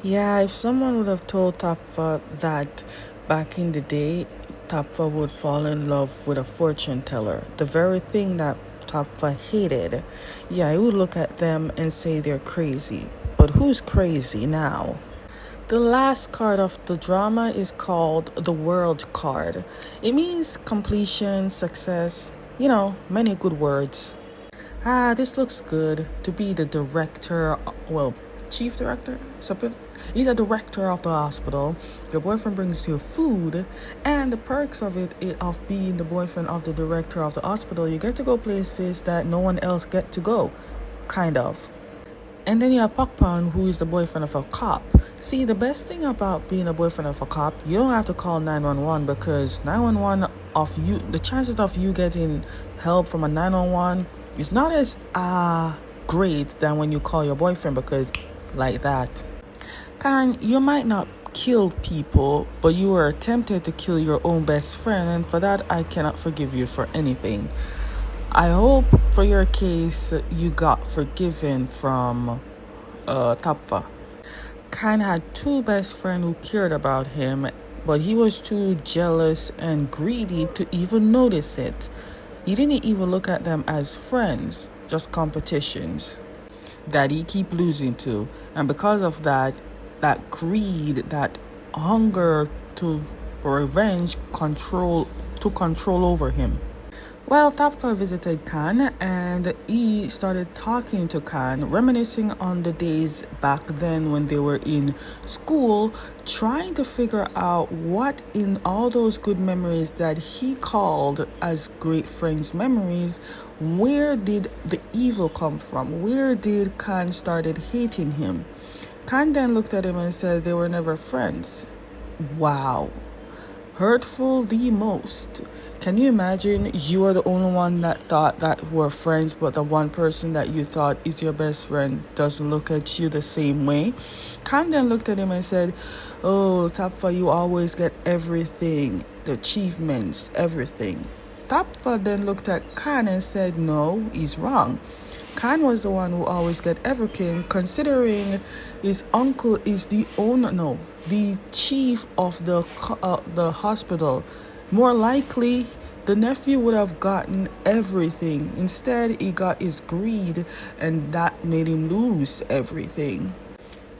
Yeah, if someone would have told Tapfa that back in the day, Tapfa would fall in love with a fortune teller, the very thing that Tapfa hated, yeah, he would look at them and say they're crazy. But who's crazy now? The last card of the drama is called the World card. It means completion, success, many good words. This looks good to be the director, well, chief director? He's a director of the hospital. Your boyfriend brings you food, and the perks of of being the boyfriend of the director of the hospital, you get to go places that no one else get to go, kind of. And then you have Pakpan, who is the boyfriend of a cop. See, the best thing about being a boyfriend of a cop, you don't have to call 911 because 911 the chances of you getting help from a 911 is not as great than when you call your boyfriend because like that. Karen, you might not kill people, but you were tempted to kill your own best friend, and for that I cannot forgive you for anything. I hope for your case you got forgiven from Tapfa. Khan had two best friends who cared about him, but he was too jealous and greedy to even notice it. He didn't even look at them as friends, just competitions that he keep losing to. And because of that, that greed, that hunger to revenge took control over him. Well, Tapfa visited Khan and he started talking to Khan, reminiscing on the days back then when they were in school, trying to figure out what in all those good memories that he called as great friends memories, where did the evil come from? Where did Khan started hating him? Khan then looked at him and said they were never friends. Wow. Hurtful the most. Can you imagine you are the only one that thought that we're friends, but the one person that you thought is your best friend doesn't look at you the same way? Khan then looked at him and said, "Oh, Tapfa, you always get everything, the achievements, everything." Tapfa then looked at Khan and said, "No, he's wrong. Khan was the one who always get everything, considering his uncle is the chief of the hospital. More likely, the nephew would have gotten everything. Instead, he got his greed, and that made him lose everything."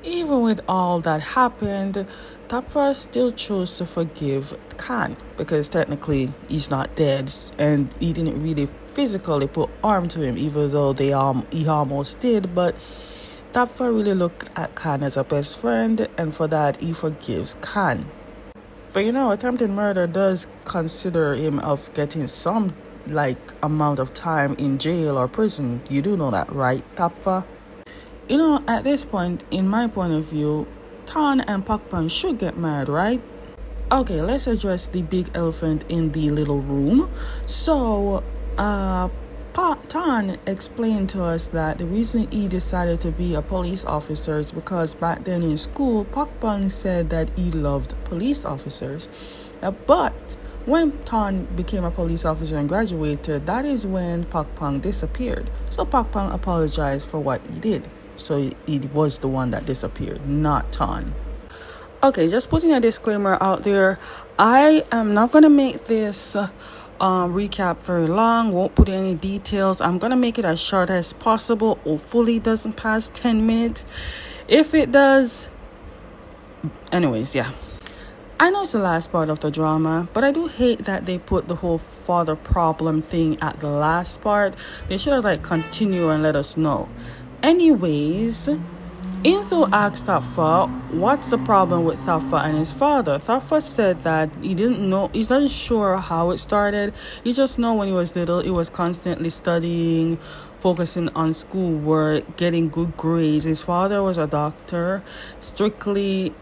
Even with all that happened, Tapra still chose to forgive Khan because technically he's not dead and he didn't really physically put harm to him, even though he almost did. But Tapra really looked at Khan as a best friend, and for that he forgives Khan. But attempted murder does consider him of getting some amount of time in jail or prison. You do know that, right, Tapfa? At this point, in my point of view, Tan and Pakpan should get married, right? Okay, let's address the big elephant in the little room. So, Tan explained to us that the reason he decided to be a police officer is because back then in school, Pakpan said that he loved police officers. But when Tan became a police officer and graduated, that is when Pakpan disappeared. So Pakpan apologized for what he did. So it was the one that disappeared, not Tan. Okay, just putting a disclaimer out there. I am not going to make this recap very long. Won't put any details. I'm going to make it as short as possible. Hopefully it doesn't pass 10 minutes. If it does, anyways, yeah. I know it's the last part of the drama, but I do hate that they put the whole father problem thing at the last part. They should have continue and let us know. Anyways, Inzo asked Tafa what's the problem with Tafa and his father. Tafa said that he didn't know, he's not sure how it started. He just know when he was little, he was constantly studying, focusing on schoolwork, getting good grades. His father was a doctor, strictly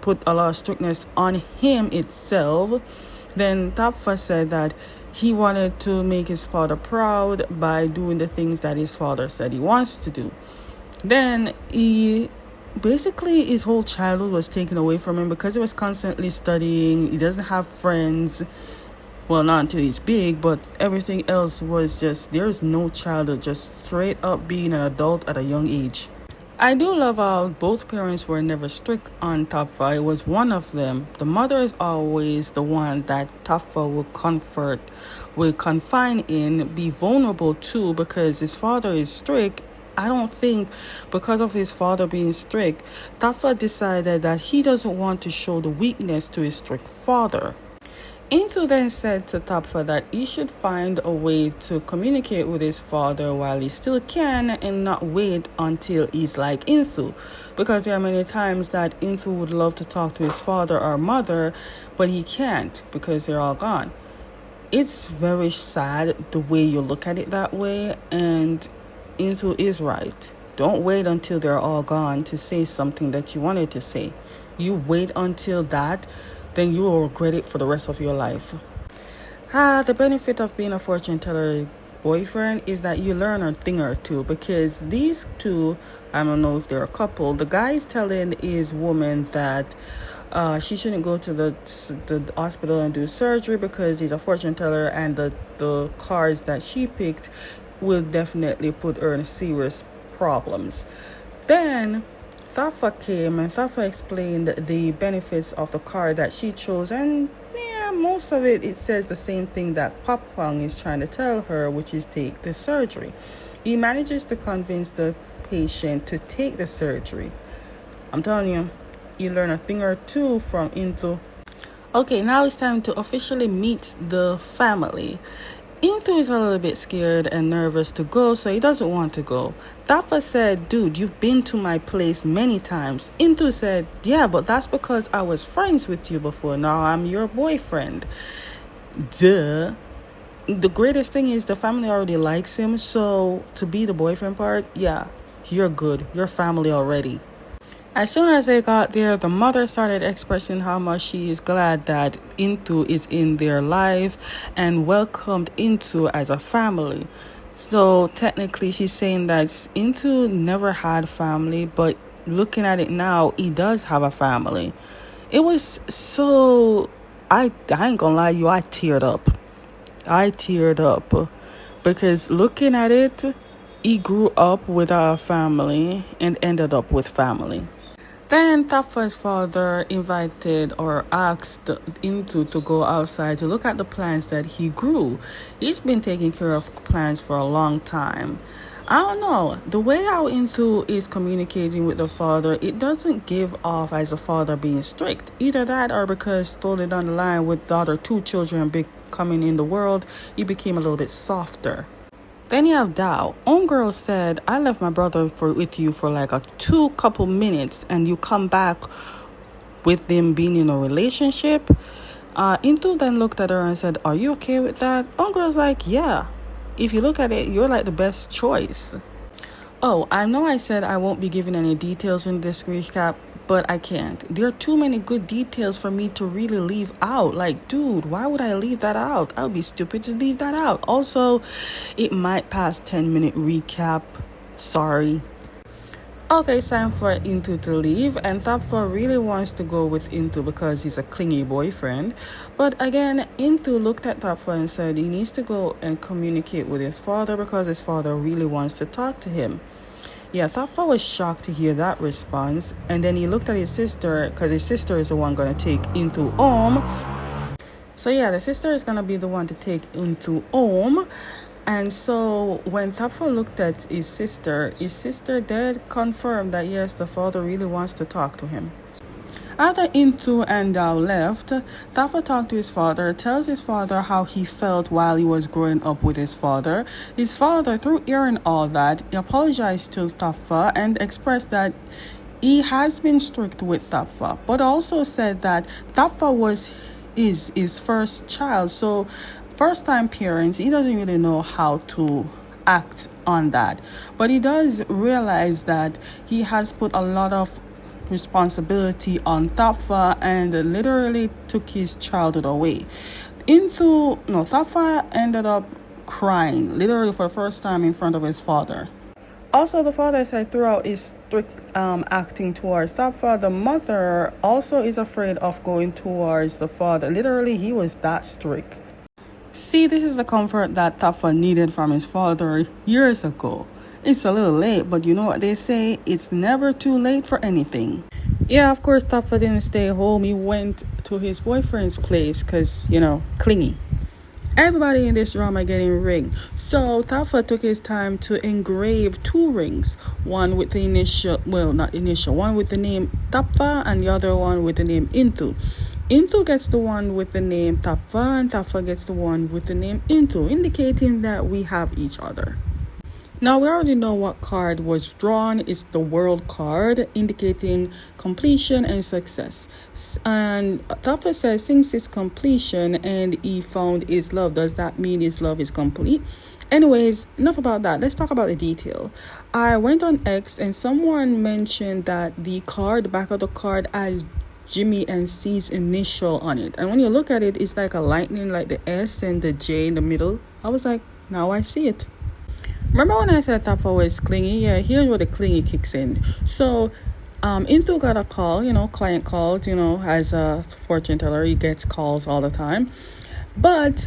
put a lot of strictness on him itself. Then Tafa said that he wanted to make his father proud by doing the things that his father said he wants to do. Then his whole childhood was taken away from him because he was constantly studying. He doesn't have friends. Well, not until he's big, but everything else was just, there's no childhood, just straight up being an adult at a young age. I do love how both parents were never strict on Tapfa. It was one of them. The mother is always the one that Tapfa will comfort, will confine in, be vulnerable to, because his father is strict. I don't think because of his father being strict, Tapfa decided that he doesn't want to show the weakness to his strict father. Intu then said to Tapfa that he should find a way to communicate with his father while he still can and not wait until he's like Intu. Because there are many times that Intu would love to talk to his father or mother, but he can't because they're all gone. It's very sad the way you look at it that way, and Intu is right. Don't wait until they're all gone to say something that you wanted to say. You wait until that, then you will regret it for the rest of your life. The benefit of being a fortune teller boyfriend is that you learn a thing or two, because these two, I don't know if they're a couple, the guy is telling his woman that she shouldn't go to the hospital and do surgery because he's a fortune teller, and the cards that she picked will definitely put her in serious problems. Then Tapfa came and Tapfa explained the benefits of the card that she chose, and most of it says the same thing that Pop Huang is trying to tell her, which is take the surgery. He manages to convince the patient to take the surgery. I'm telling you, you learn a thing or two from Intu. Okay, now it's time to officially meet the family. Intu is a little bit scared and nervous to go, so he doesn't want to go. Tapfa said, dude, you've been to my place many times. Intu said, yeah, but that's because I was friends with you before. Now I'm your boyfriend. Duh. The greatest thing is the family already likes him, so to be the boyfriend part, yeah, you're good. You're family already. As soon as they got there, the mother started expressing how much she is glad that Intu is in their life and welcomed Intu as a family. So technically she's saying that Intu never had family, but looking at it now, he does have a family. It was so... I ain't gonna lie, I teared up. Because looking at it, he grew up without a family and ended up with family. Then Tapfa's father invited or asked Intu to go outside to look at the plants that he grew. He's been taking care of plants for a long time. I don't know. The way how Intu is communicating with the father, it doesn't give off as a father being strict. Either that or because totally down the line with the other two children coming in the world, he became a little bit softer. Then you have Dao. Homegirl said, I left my brother with you for like a couple minutes and you come back with them being in a relationship. Intu then looked at her and said, are you okay with that? Homegirl's like, yeah. If you look at it, you're like the best choice. Oh, I know I said I won't be giving any details in this recap, but I can't. There are too many good details for me to really leave out. Like, dude, why would I leave that out? I would be stupid to leave that out. Also, it might pass 10-minute recap. Sorry. Okay, it's time for Intu to leave, and Tapfa really wants to go with Intu because he's a clingy boyfriend. But again, Intu looked at Tapfa and said he needs to go and communicate with his father because his father really wants to talk to him. Yeah, Tapfa was shocked to hear that response, and then he looked at his sister because his sister is the one going to take Intu home. So yeah, the sister is going to be the one to take Intu home. And so when Tapfa looked at his sister did confirm that yes, the father really wants to talk to him. After Intu and Dao left, Tapfa talked to his father, tells his father how he felt while he was growing up with his father. His father, through hearing all that, he apologized to Tapfa and expressed that he has been strict with Tapfa, but also said that Tapfa was his first child, so first-time parents, he doesn't really know how to act on that. But he does realize that he has put a lot of responsibility on Tapfa and literally took his childhood away. Tapfa ended up crying, literally for the first time in front of his father. Also, the father said throughout his strict acting towards Tapfa, the mother also is afraid of going towards the father. Literally, he was that strict. See, this is the comfort that Tapfa needed from his father years ago. It's a little late, but you know what they say? It's never too late for anything. Yeah, of course, Tapfa didn't stay home. He went to his boyfriend's place because, clingy. Everybody in this drama getting ring. So Tapfa took his time to engrave 2 rings. One with the initial, well, not initial, one with the name Tapfa and the other one with the name Intu. Intu gets the one with the name Tapfa and Tapfa gets the one with the name Intu, indicating that we have each other. Now we already know what card was drawn. It's the world card, indicating completion and success. And Tapfa says since it's completion and he found his love, does that mean his love is complete? Anyways, enough about that. Let's talk about the detail. I went on X and someone mentioned that the back of the card has Jimmy and C's initial on it. And when you look at it, it's like a lightning, like the S and the J in the middle. I was like, now I see it. Remember when I said Tapfa was clingy? Yeah, here's where the clingy kicks in. So, Intu got a call, client called, as a fortune teller. He gets calls all the time. But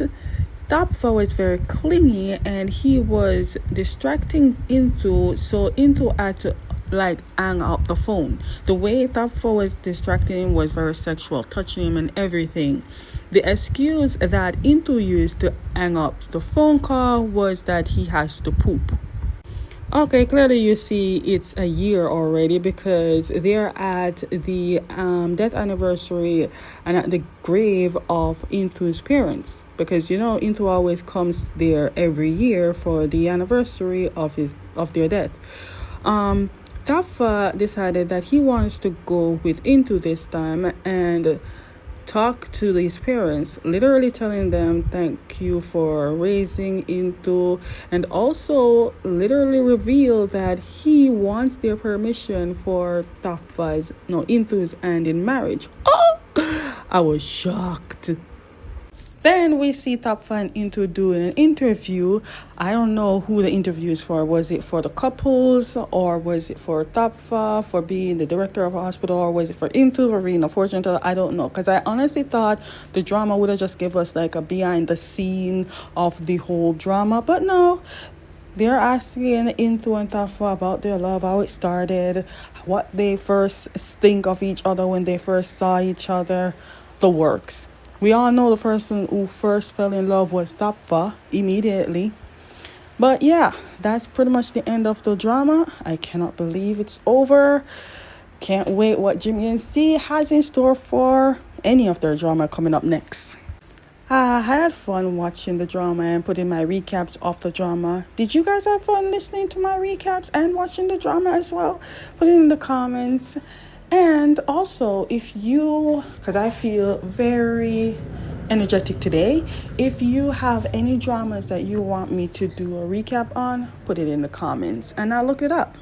Tapfa was very clingy and he was distracting Intu. So Intu had to hang up the phone. The way Tapfa was distracting him was very sexual, touching him and everything. The excuse that Intu used to hang up the phone call was that he has to poop. Okay, clearly you see it's a year already because they're at the death anniversary and at the grave of Intu's parents. Because Intu always comes there every year for the anniversary of their death. Tapfa decided that he wants to go with Intu this time and talk to his parents, literally telling them thank you for raising Intu, and also literally reveal that he wants their permission for Intu's hand in marriage. Oh, I was shocked. Then we see Tapfa and Intu doing an interview. I don't know who the interview is for. Was it for the couples, or was it for Tapfa for being the director of a hospital, or was it for Intu for being a fortune teller? I don't know, because I honestly thought the drama would have just give us like a behind the scene of the whole drama, but no. They're asking Intu and Tapfa about their love, how it started, what they first think of each other when they first saw each other, the works. We all know the person who first fell in love was Tapfa immediately. But yeah, that's pretty much the end of the drama. I cannot believe it's over. Can't wait what Jimmy and C has in store for any of their drama coming up next. I had fun watching the drama and putting my recaps of the drama. Did you guys have fun listening to my recaps and watching the drama as well? Put it in the comments. And also, because I feel very energetic today, if you have any dramas that you want me to do a recap on, put it in the comments and I'll look it up.